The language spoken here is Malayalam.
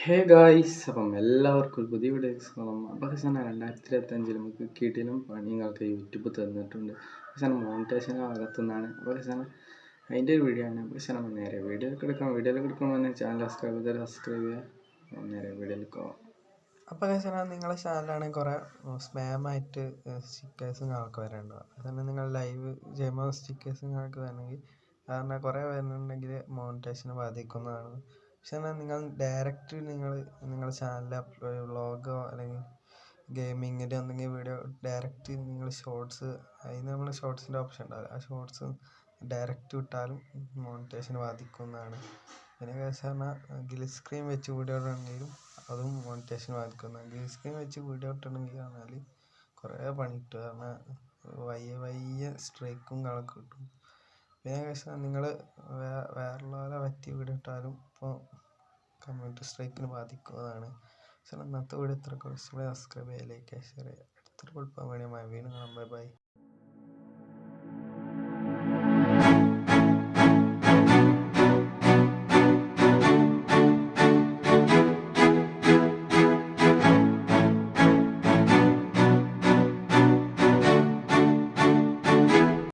ഹേ ഗായ്സ്, അപ്പം എല്ലാവർക്കും ഒരു പുതിയ വീഡിയോസ് കാണാം. അപ്പോൾ അവസാനം 2025 നമുക്ക് കിടിലും പണി നിങ്ങൾക്ക് യൂട്യൂബ് തന്നിട്ടുണ്ട്. അവസാനം മോണിറ്റേഷൻ അകത്തുനിന്നാണ്. അപ്പോൾ അവസാനം അതിൻ്റെ ഒരു വീഡിയോ ആണ്. അപ്പോൾ അവസാനം നേരെ വീഡിയോയിലേക്ക് എടുക്കുമ്പോൾ ചാനൽ സബ്സ്ക്രൈബ് ചെയ്യുക. നേരെ വീഡിയോയിലേക്ക് പോകാം. അപ്പോൾ അവസാനം നിങ്ങളുടെ ചാനലാണെങ്കിൽ കുറേ സ്പാമായിട്ട് സ്റ്റിക്കേഴ്സും നിങ്ങൾക്ക് വരേണ്ടത്. അതുതന്നെ നിങ്ങൾ ലൈവ് ചെയ്യുമ്പോൾ സ്റ്റിക്കേഴ്സും നിങ്ങൾക്ക് വരണമെങ്കിൽ കാരണം കുറേ വരുന്നുണ്ടെങ്കിൽ മോണിറ്റേഷനെ ബാധിക്കുന്നതാണ്. പക്ഷേ എന്നാൽ നിങ്ങൾ ഡയറക്റ്റ് നിങ്ങളുടെ ചാനലിൽ വ്ളോഗോ അല്ലെങ്കിൽ ഗെയിമിങ്ങിൻ്റെ എന്തെങ്കിലും വീഡിയോ ഡയറക്റ്റ് നിങ്ങൾ ഷോർട്സ് അതിന് നമ്മൾ ഷോർട്സിൻ്റെ ഓപ്ഷൻ ഉണ്ടാവില്ല. ആ ഷോർട്സ് ഡയറക്റ്റ് വിട്ടാലും മോണിറ്റേഷനെ ബാധിക്കുന്നതാണ്. പിന്നെ പറഞ്ഞാൽ ഗ്രിൽ സ്ക്രീൻ വെച്ച് വീഡിയോ ഇടണമെങ്കിലും അതും മോണിറ്റേഷൻ ബാധിക്കുന്നതാണ്. ഗ്രിൽ സ്ക്രീൻ വെച്ച് വീഡിയോ ഇട്ടണമെങ്കിൽ പറഞ്ഞാൽ കുറേ പണി കിട്ടും. കാരണം വയ്യ സ്ട്രൈക്കും കണക്ക് കിട്ടും. പിന്നെ വെച്ചാൽ നിങ്ങൾ വേറുള്ളവരെ പറ്റി വീഡിയോ ഇട്ടാലും ഇപ്പോൾ കമ്മ്യൂണിറ്റി സ്ട്രൈക്കിന് ബാധിക്കുന്നതാണ്. പക്ഷേ ഇന്നത്തെ വീഡിയോ ഇത്ര കുറച്ചുകൂടി സബ്സ്ക്രൈബ് ചെയ്യുക, ലൈക്ക് ചെയ്യുക, ഷെയർ ചെയ്യുക. അടുത്തൊരു കുഴപ്പം വേണമെങ്കിൽ വീണ്ടും കാണാം. ബൈ.